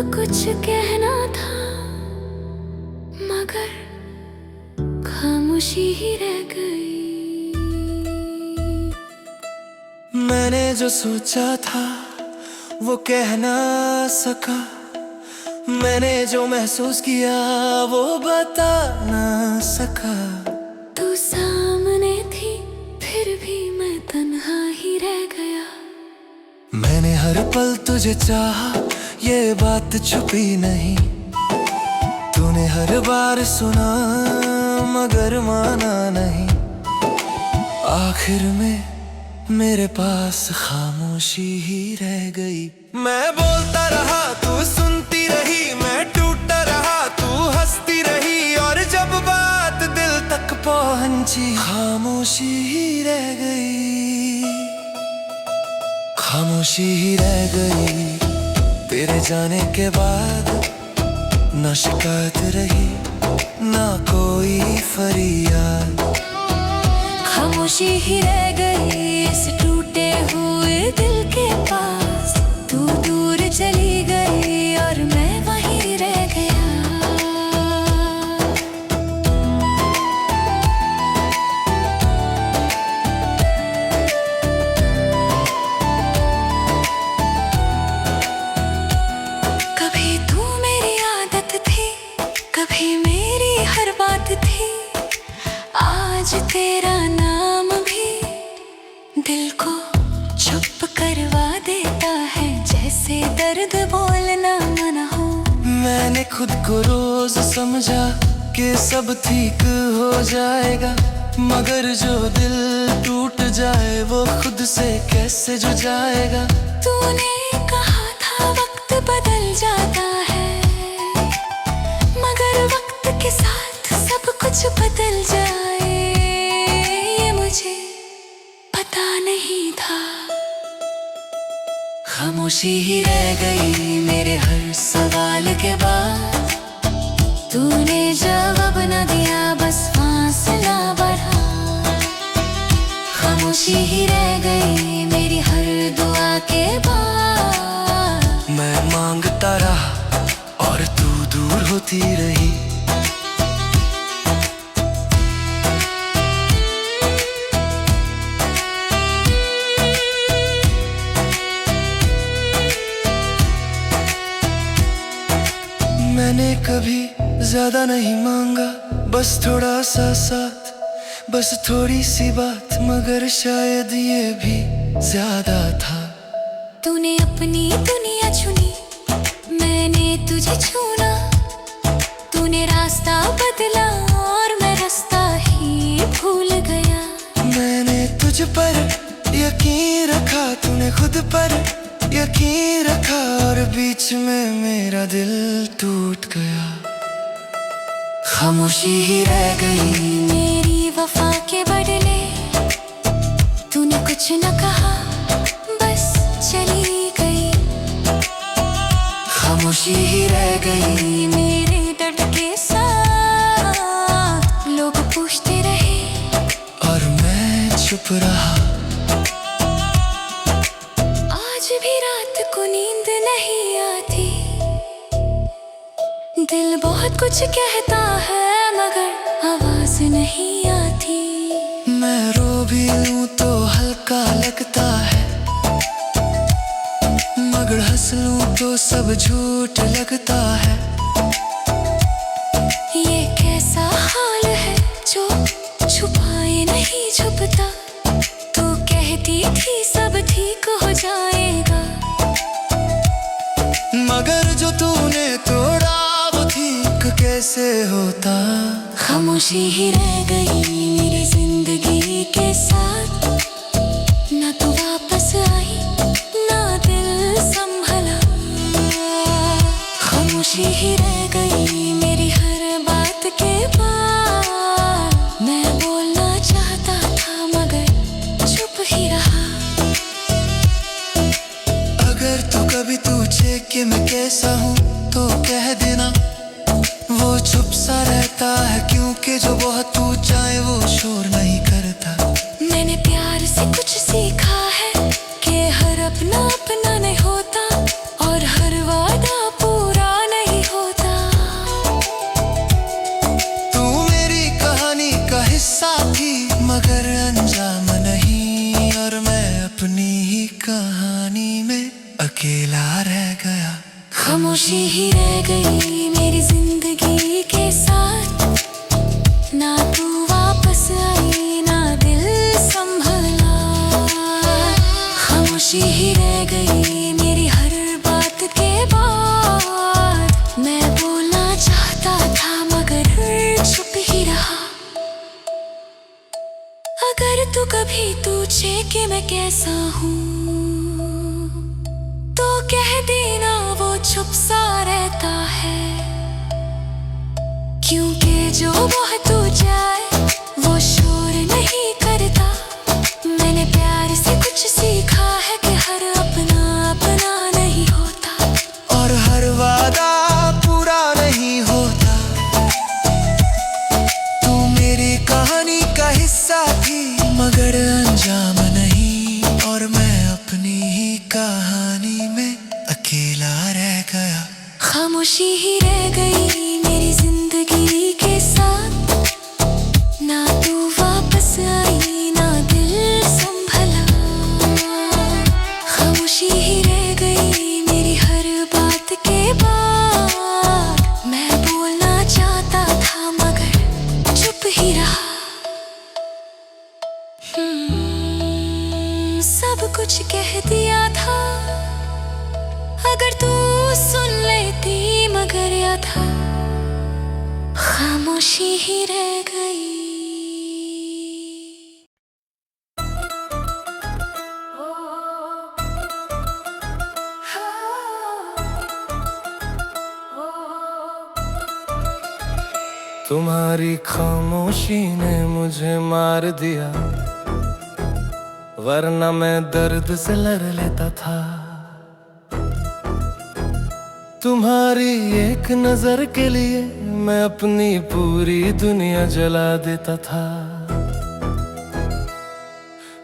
कुछ कहना था मगर खामोशी ही रह गई। मैंने जो सोचा था वो कह ना सका, मैंने जो महसूस किया वो बता ना सका। तू सामने थी फिर भी मैं तन्हा ही रह गया। मैंने हर पल तुझे चाहा, ये बात छुपी नहीं। तूने हर बार सुना मगर माना नहीं। आखिर में मेरे पास खामोशी ही रह गई। मैं बोलता रहा तू सुनती रही, मैं टूटता रहा तू हंसती रही, और जब बात दिल तक पहुंची खामोशी ही रह गई। खामोशी ही रह गई। तेरे जाने के बाद ना शिकायत रही ना कोई फरियाद। खामोशी ही रह गई इस टूटे हुए दिल के पास। तू दूर चली गई और मैं वहीं रह गया। कभी तू मेरी आदत थी, कभी मेरी हर बात थी। आज तेरा नाम भी दिल को चुप करवा देता है, जैसे दर्द बोलना मना हो। मैंने खुद को रोज समझा कि सब ठीक हो जाएगा, मगर जो दिल टूट जाए वो खुद से कैसे जो जाएगा। तूने कहा था वक्त बदल जाता है, मगर वक्त के साथ सब कुछ बदल जाए ये मुझे पता नहीं था। खामोशी ही रह गई मेरे हर सवाल के बाद। तूने जवाब न दिया बस फासला बढ़ा। खामोशी ही रह गई मेरी हर दुआ के बाद। मैं मांगता रहा और तू दूर होती रही। मैंने कभी ज्यादा नहीं मांगा, बस थोड़ा सा साथ, बस थोड़ी सी बात, मगर शायद ये भी ज्यादा था। तूने अपनी दुनिया चुनी, मैंने तुझे चुना। तूने रास्ता बदला और मैं रास्ता ही भूल गया। मैंने तुझ पर यकीन रखा, तूने खुद पर यकीन रखा, और बीच में मेरा दिल टूट गया। खामोशी ही रह गई मेरी वफा के बदले। तूने कुछ न कहा बस चली गई। खामोशी ही रह गई मेरे दर्द के साथ लोग पूछते रहे और मैं चुप रहा। आज भी रात को नींद नहीं आती। दिल बहुत कुछ कहता है मगर आवाज नहीं आती। मैं रो भी लूं तो हल्का लगता है, मगर हंस लूं तो सब झूठ लगता है। ये कैसा हाल है जो छुपाए नहीं छुपता। तू कहती थी सब ठीक हो जाएगा, मगर जो तूने तोड़ा वो ठीक कैसे होता। खामोशी ही रह गई मेरी जिंदगी के साथ। ना तू वापस आई ना दिल संभला। खामोशी ही रह गई मेरी हर बात के बाद। मैं बोलना चाहता था मगर चुप ही रहा। अगर तू कभी पूछे कि मैं कैसा हूँ तो कह देना वो चुप सा रहता है, क्योंकि जो बहुत पूछ जाए वो शोर नहीं करता। मैंने प्यार से कुछ सीखा है कि हर अपना अपना नहीं होता, और हर वादा पूरा पूछे कि मैं कैसा हूँ तो कह देना वो चुप सा रहता है, क्योंकि जो बहुत जाए वो शोर नहीं करता। मैंने प्यार से कुछ सीखा है कि हर अपना अपना नहीं होता, और हर वादा पूरा नहीं होता। तू मेरी कहानी का हिस्सा थी मगर अंजाम नहीं, और मैं अपनी ही कहानी में अकेला रह गया। खामोशी ही रह गई मेरी जिंदगी के साथ, ना तू वापस आई ना दिल संभला। खामोशी ही रह गई मेरी हर बात के बाद, मैं बोलना चाहता था मगर चुप ही रहा। सब कुछ कह दिया था अगर तू सुन लेती, मगर या था खामोशी ही रह गई। तुम्हारी खामोशी ने मुझे मार दिया, वरना मैं दर्द से लड़ लेता था। तुम्हारी एक नजर के लिए मैं अपनी पूरी दुनिया जला देता था।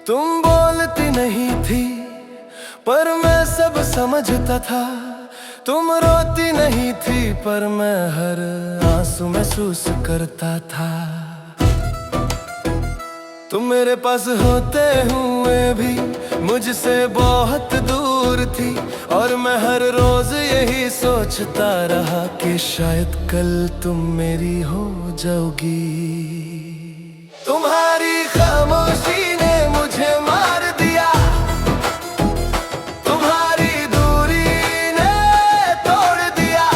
तुम बोलती नहीं थी पर मैं सब समझता था, तुम रोती नहीं थी पर मैं हर आंसू महसूस करता था। तुम मेरे पास होते हुए भी मुझसे बहुत दूर थी, और मैं हर रोज यही सोचता रहा कि शायद कल तुम मेरी हो जाओगी। तुम्हारी खामोशी ने मुझे मार दिया, तुम्हारी दूरी ने तोड़ दिया।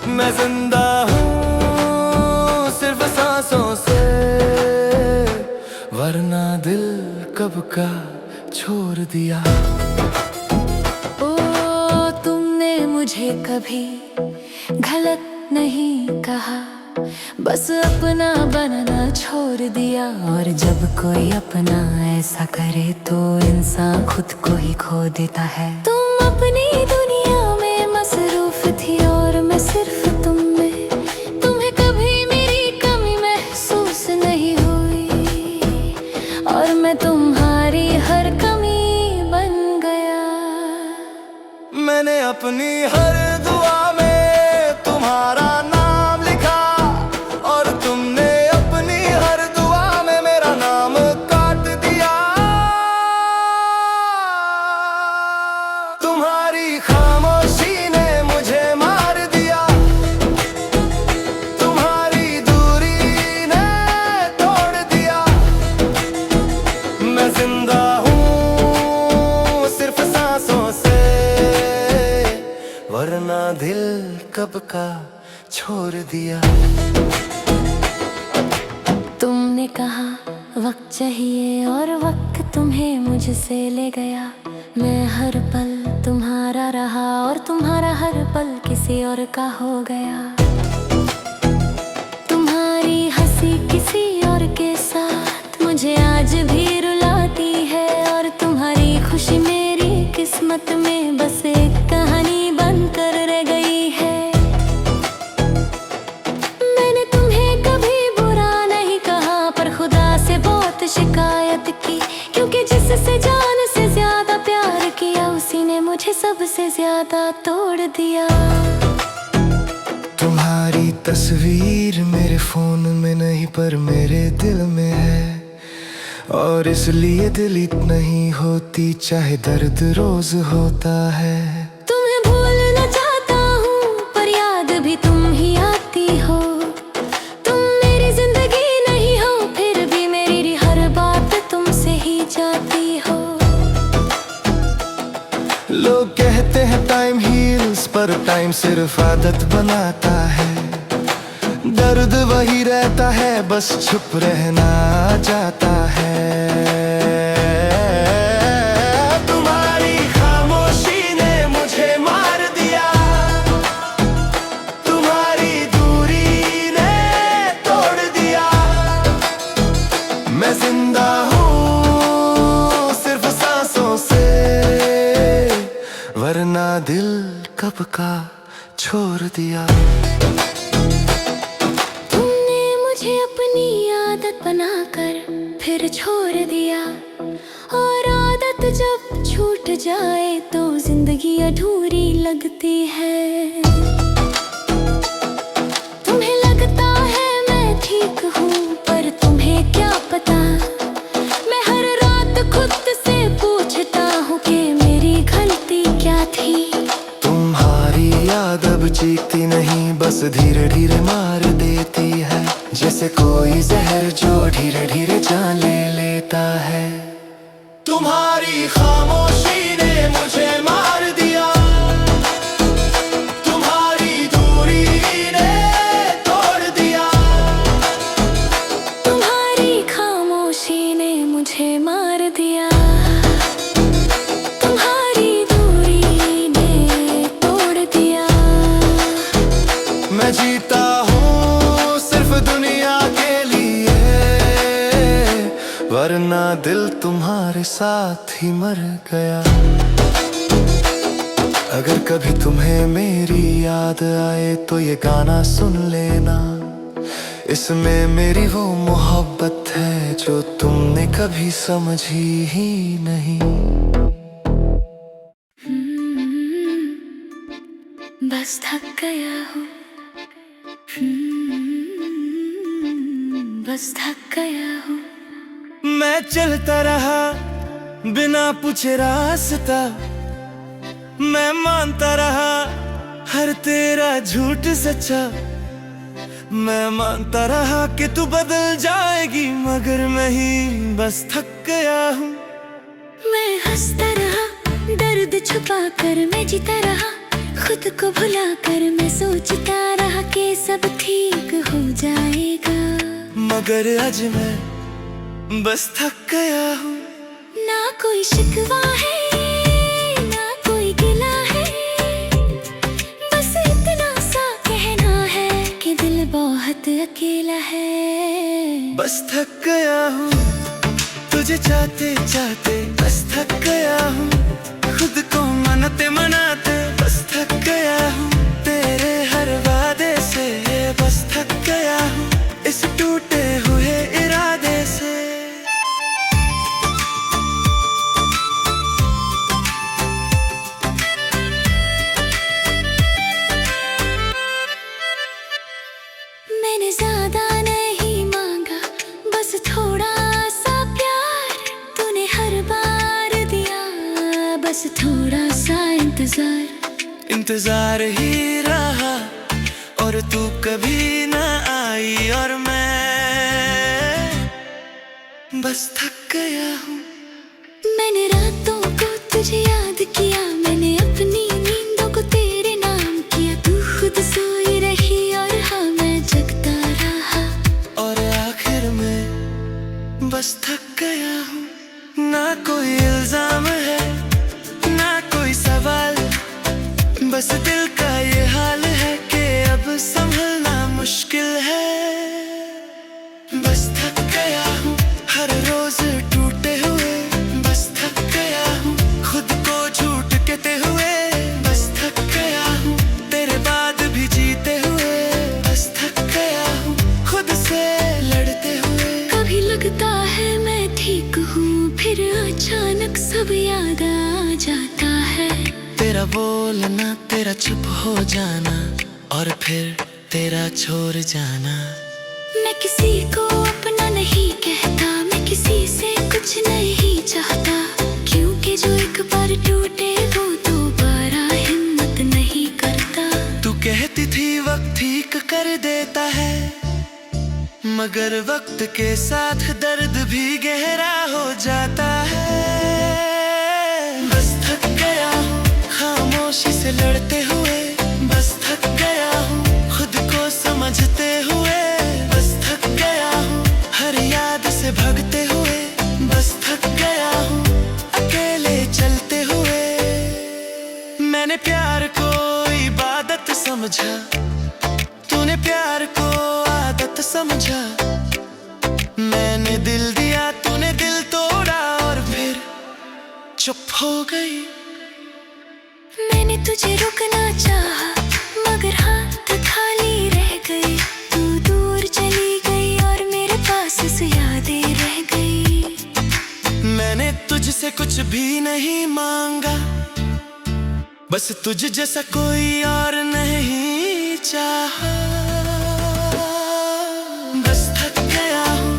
मैं जिंदा हूँ सिर्फ सांसों से, वरना दिल कब का छोड़ दिया। ओ तुमने मुझे कभी गलत नहीं कहा, बस अपना बनना छोड़ दिया। और जब कोई अपना ऐसा करे तो इंसान खुद को ही खो देता है। तुम अपनी दुनिया में मसरूफ थी और मैं सिर्फ तुम में, तुम्हें कभी मेरी कमी महसूस नहीं हुई, और मैं तुम्हारी हर कमी बन गया। मैंने अपनी हर दुआ में तुम्हारा नाम लिखा, और तुमने अपनी हर दुआ में मेरा नाम काट दिया। तुम्हारी खामोशी ने मुझे मार दिया, तुम्हारी दूरी ने तोड़ दिया। मैं जिंदा हूँ सिर्फ सांसों से, वरना दिल कब का छोड़ दिया। तुमने कहा वक्त चाहिए और वक्त तुम्हें मुझसे ले गया। मैं हर पल तुम्हारा रहा और तुम्हारा हर पल किसी और का हो गया। तुम्हारी हंसी किसी और के साथ मुझे आज भी रुलाती है, और तुम्हारी खुशी मेरी किस्मत में बस एक कहानी बनकर रह गई है। मैंने तुम्हें कभी बुरा नहीं कहा पर खुदा से बहुत शिकायत की, क्योंकि जिससे जान से ज्यादा प्यार किया उसी ने मुझे सबसे ज्यादा तोड़ दिया। तुम्हारी तस्वीर मेरे फोन में नहीं पर मेरे दिल में है, और इसलिए डिलीट नहीं होती चाहे दर्द रोज होता है। तुम्हें भूलना चाहता हूँ पर याद भी तुम ही आती हो। तुम मेरी जिंदगी नहीं हो फिर भी मेरी हर बात तुमसे ही जाती हो। लोग कहते हैं टाइम हील्स, पर टाइम सिर्फ आदत बनाता है। दर्द वही रहता है, बस छुप रहना चाहता है। तुम्हारी खामोशी ने मुझे मार दिया, तुम्हारी दूरी ने तोड़ दिया। मैं जिंदा हूँ सिर्फ सांसों से, वरना दिल कब का छोड़ दिया। तुमने मुझे अपनी आदत बनाकर फिर छोड़ दिया, और आदत जब छूट जाए तो जिंदगी अधूरी लगती है। तुम्हें लगता है मैं ठीक हूँ, पर तुम्हें क्या पता, मैं हर रात खुद से पूछता हूँ कि मेरी गलती क्या थी। तुम्हारी याद अब चीखती नहीं, बस धीरे धीरे मार देती है, जैसे कोई जहर जो धीरे धीरे जान ले लेता है। तुम्हारी खामोशी ने मुझे मार दिया, तुम्हारी दूरी ने तोड़ दिया। तुम्हारी खामोशी ने मुझे मार दिया, तुम्हारी दूरी ने तोड़ दिया। मैं जीता हूँ सिर्फ दुनिया के लिए, वरना दिल तुम्हारे साथ ही मर गया। अगर कभी तुम्हें मेरी याद आए तो ये गाना सुन लेना, इसमें मेरी वो मोहब्बत है जो तुमने कभी समझी ही नहीं। बस थक गया हूँ, बस थक गया हूँ। मैं चलता रहा बिना पूछे रास्ता, मैं मानता रहा हर तेरा झूठ सच्चा। मैं मानता रहा कि तू बदल जाएगी, मगर मैं ही बस थक गया हूँ। मैं हंसता रहा दर्द छुपा कर, मैं जीता रहा खुद को भुला कर। मैं सोचता रहा कि सब ठीक हो जाएगा, मगर आज मैं बस थक गया हूँ। ना कोई शिकवा है ना कोई गिला है, बस इतना सा कहना है कि दिल बहुत अकेला है। बस थक गया हूँ तुझे चाहते चाहते, बस थक गया हूँ खुद को मनाते मनाते। बस थक गया हूँ तेरे हर वादे से, बस थक गया हूँ इस टूटे हुए इरादे से। मैंने ज्यादा नहीं मांगा, बस थोड़ा सा प्यार तूने हर बार दिया, बस थोड़ा सा इंतजार ही रहा और तू कभी ना आई, और मैं बस थक गया हूँ। मैंने रातों को तुझे याद किया, मैंने अपनी नींदों को तेरे नाम किया। तू खुद सोई रही और हाँ मैं जगता रहा, और आखिर में बस थक गया हूँ। ना कोई इल्जाम है ना कोई सवाल, बस दिल का ये हाल है कि अब संभलना मुश्किल है। बस थक गया हूँ हर रोज टूटे हुए, बस थक गया हूँ खुद को झूठ कहते हुए। बस थक गया हूँ तेरे बाद भी जीते हुए, बस थक गया हूँ खुद से लड़ते हुए। कभी लगता है मैं ठीक हूँ, फिर अचानक सब याद आ जाता है। तेरा बोलना तेरा चुप हो जाना और फिर तेरा छोड़ जाना। मैं किसी को अपना नहीं कहता, मैं किसी से कुछ नहीं चाहता, क्योंकि जो एक बार टूटे वो दोबारा हिम्मत नहीं करता। तू कहती थी वक्त ठीक कर देता है, मगर वक्त के साथ दर्द भी गहरा हो जाता है। बस थक गया हूँ खामोशी से लड़ते हुए, बस थक गया हूँ खुद को समझते हुए। समझा। मैंने दिल दिया, तूने दिल तोड़ा और फिर चुप हो गई। मैंने तुझे रुकना चाहा, मगर हाथ खाली रह गई। तू दूर चली गई और मेरे पास से यादें रह गई। मैंने तुझसे कुछ भी नहीं मांगा, बस तुझ जैसा कोई और नहीं चाहा। बस थक गया हूँ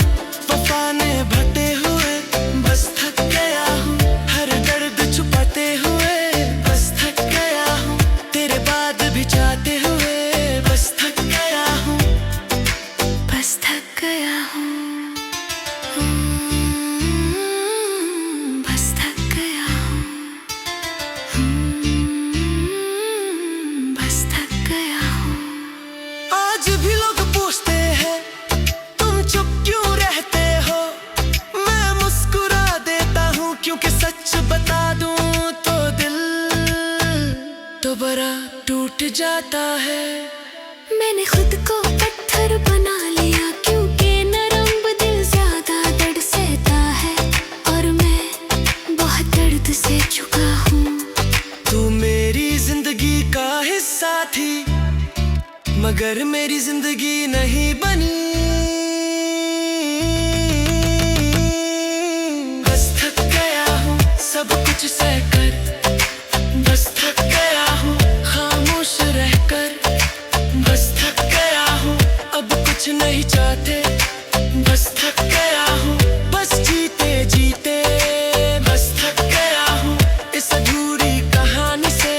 वफा निभाते हुए, बस थक गया हूँ हर दर्द छुपाते हुए। बस थक गया हूँ तेरे बाद भी चाहते हुए, बस थक गया हूँ, बस थक गया हूँ। बस थक गया हूँ। बस थक गया हूँ। आज भी लोग पूछते हैं तुम चुप क्यों रहते हो। मैं मुस्कुरा देता हूँ क्योंकि सच बता दूं तो दिल तो बड़ा टूट जाता है। मैंने खुद को पत्थर बना लिया, क्योंकि नरम दिल ज्यादा दर्द सहता है। और मैं बहुत दर्द से चुका हूँ। तू मेरी जिंदगी का हिस्सा थी, मगर मेरी जिंदगी नहीं बनी। बस थक गया हूँ सब कुछ सहकर, बस थक गया हूँ खामोश रहकर। बस थक गया हूँ अब कुछ नहीं चाहते, बस थक गया हूँ बस जीते जीते। बस थक गया हूँ इस अधूरी कहानी से,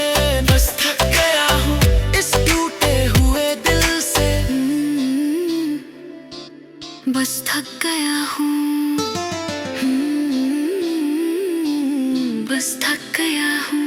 बस थक गया हूँ इस टूटे हुए दिल से। बस थक गया हूँ। बस थक गया हूँ।